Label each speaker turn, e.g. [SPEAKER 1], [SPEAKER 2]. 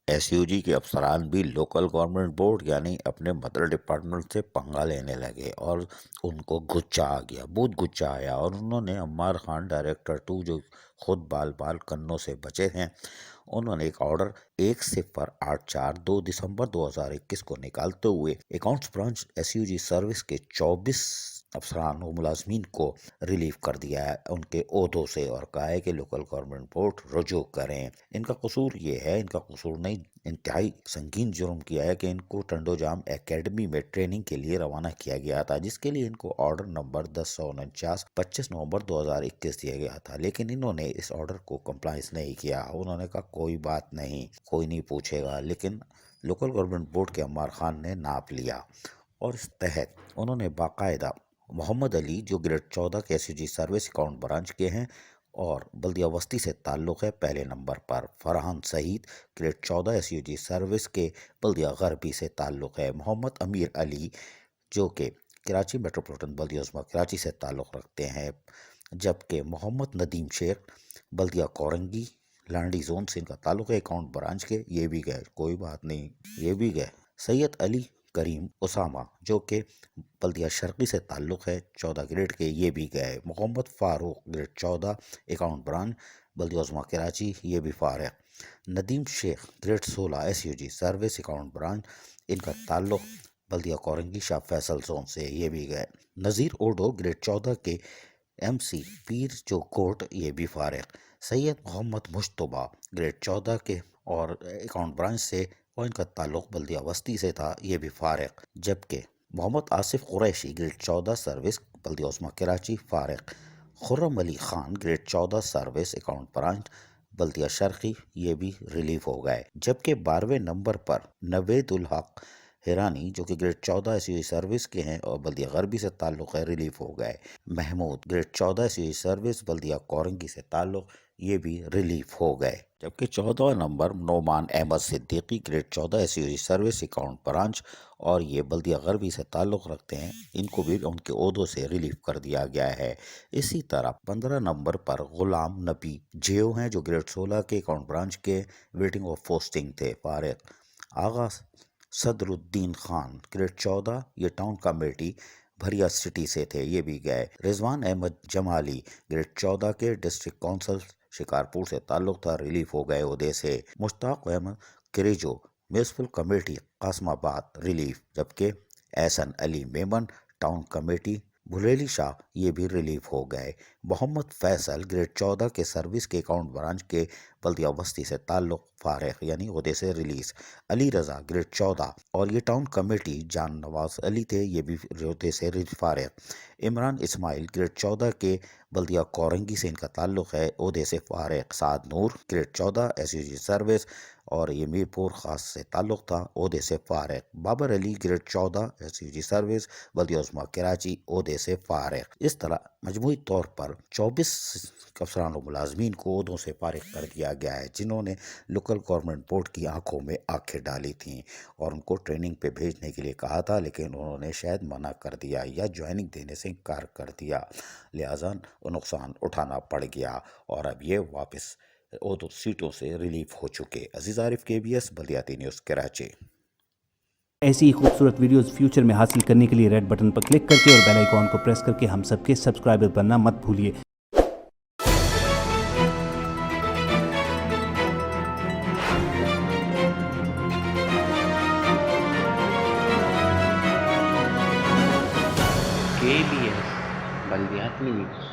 [SPEAKER 1] S U جی کے افسران بھی لوکل گورنمنٹ بورڈ یعنی اپنے مدر ڈپارٹمنٹ سے پنگا لینے لگے اور ان کو غصہ آ گیا، بہت غصہ آیا، اور انہوں نے عمار خان ڈائریکٹر 2 جو خود بال کنوں سے بچے ہیں، انہوں نے ایک آرڈر 1084 2 دسمبر 2021 کو نکالتے ہوئے accounts branch S U G service کے 24 افسران و ملازمین کو ریلیف کر دیا ہے ان کے عہدوں سے، اور کہا ہے کہ لوکل گورنمنٹ بورڈ رجوع کریں۔ ان کا قصور یہ ہے، ان کا قصور نہیں، انتہائی سنگین جرم کیا ہے کہ ان کو ٹنڈو جام اکیڈمی میں ٹریننگ کے لیے روانہ کیا گیا تھا، جس کے لیے ان کو آرڈر نمبر 1049 25 نومبر 2021 دیا گیا تھا، لیکن انہوں نے اس آرڈر کو کمپلائنس نہیں کیا۔ انہوں نے کہا کوئی بات نہیں، کوئی نہیں پوچھے گا، لیکن لوکل گورنمنٹ بورڈ کے عمار خان نے ناپ لیا اور اس تحت انہوں نے باقاعدہ محمد علی جو گریڈ 14 کے S U G service account branch کے ہیں اور بلدیہ وسطی سے تعلق ہے پہلے نمبر پر، Farhan Saeed grade 14 S U G service کے بلدیہ غربی سے تعلق ہے، محمد امیر علی جو کہ کراچی میٹروپولیٹن بلدیہ عظمیٰ کراچی سے تعلق رکھتے ہیں، جبکہ محمد ندیم شیخ بلدیہ کورنگی لانڈی زون سے ان کا تعلق ہے اکاؤنٹ برانچ کے، یہ بھی گئے، کوئی بات نہیں، یہ بھی گئے۔ سید علی کریم اسامہ جو کہ بلدیہ شرقی سے تعلق ہے 14 گریڈ کے، یہ بھی گئے۔ Muhammad Farooq grade 14 account branch Baldia Uzma Karachi, یہ بھی فارغ۔ Nadeem Sheikh grade 16 S U G service account branch, ان کا تعلق بلدیہ کورنگی شاہ فیصل زون سے، یہ بھی گئے۔ نذیر اوڈو گریڈ 14 کے ایم سی پیر جو کوٹ، یہ بھی فارغ۔ سید محمد مشتبہ گریڈ 14 کے اور اکاؤنٹ برانچ سے، اور ان کا تعلق بلدیہ وسطی سے تھا، یہ بھی فارغ، جبکہ محمد آصف قریشی گریڈ 14 سروس بلدیہ عظمیٰ کراچی فارغ۔ Khurram Ali Khan grade 14 service account branch Baldia Sharqi, یہ بھی ریلیف ہو گئے، جبکہ 12ویں نمبر پر نوید الحق ہیرانی جو کہ grade 14 S U G service کے ہیں اور بلدیہ غربی سے تعلق ہے، ریلیف ہو گئے۔ Mahmood grade 14 S U G service بلدیہ کورنگی سے تعلق، یہ بھی ریلیف ہو گئے، جبکہ 14 number Noman Ahmed Siddiqui grade 14 S U G service account branch اور یہ بلدیہ غربی سے تعلق رکھتے ہیں، ان کو بھی ان کے عہدوں سے ریلیف کر دیا گیا ہے۔ اسی طرح 15 نمبر پر غلام نبی جیو ہیں جو گریڈ 16 کے اکاؤنٹ برانچ کے ویٹنگ آف پوسٹنگ تھے، فارغ۔ آغا صدر الدین خان گریڈ 14، یہ ٹاؤن کمیٹی بھریا سٹی سے تھے، یہ بھی گئے۔ رضوان احمد جمالی گریڈ 14 کے ڈسٹرکٹ کونسل شکارپور سے تعلق تھا، ریلیف ہو گئے عہدے سے۔ مشتاق احمد کریجو میونسپل کمیٹی قاسم آباد، ریلیف، جبکہ احسن علی میمن ٹاؤن کمیٹی بھلیلی شاہ، یہ بھی ریلیف ہو گئے۔ محمد فیصل گریڈ 14 کے سروس کے اکاؤنٹ برانچ کے بلدیہ وسطی سے تعلق، فارغ یعنی عہدے سے ریلیز۔ علی رضا گریڈ 14 اور یہ ٹاؤن کمیٹی جان نواز علی تھے، یہ بھی عہدے سے فارغ۔ عمران اسماعیل گریڈ 14 کے بلدیہ کورنگی سے ان کا تعلق ہے، عہدے سے فارغ۔ Saad Noor grade 14 S U G service اور یہ میر پور خاص سے تعلق تھا، عہدے سے فارغ۔ Babar Ali grade 14 S U G service Baldia Uzma Karachi, عہدے سے فارغ۔ اس طرح مجموعی طور پر 24 افسران و ملازمین کو عہدوں سے فارغ کر دیا گیا ہے، جنہوں نے لوکل گورنمنٹ بورڈ کی آنکھوں میں آنکھیں ڈالی تھیں اور ان کو ٹریننگ پہ بھیجنے کے لیے کہا تھا، لیکن انہوں نے شاید منع کر دیا یا جوائننگ دینے سے انکار کر دیا، لہٰذا نقصان اٹھانا پڑ گیا اور اب یہ واپس عہدوں سیٹوں سے ریلیف ہو چکے۔ عزیز عارف KBS بلدیاتی نیوز کراچی۔
[SPEAKER 2] ایسی ہی خوبصورت ویڈیوز فیوچر میں حاصل کرنے کے لیے ریڈ بٹن پر کلک کر کے اور بیل آئیکن کو پریس کر کے ہم سب کے سبسکرائبر بننا مت بھولیے۔
[SPEAKER 3] KBS بلدیاتی نیوز۔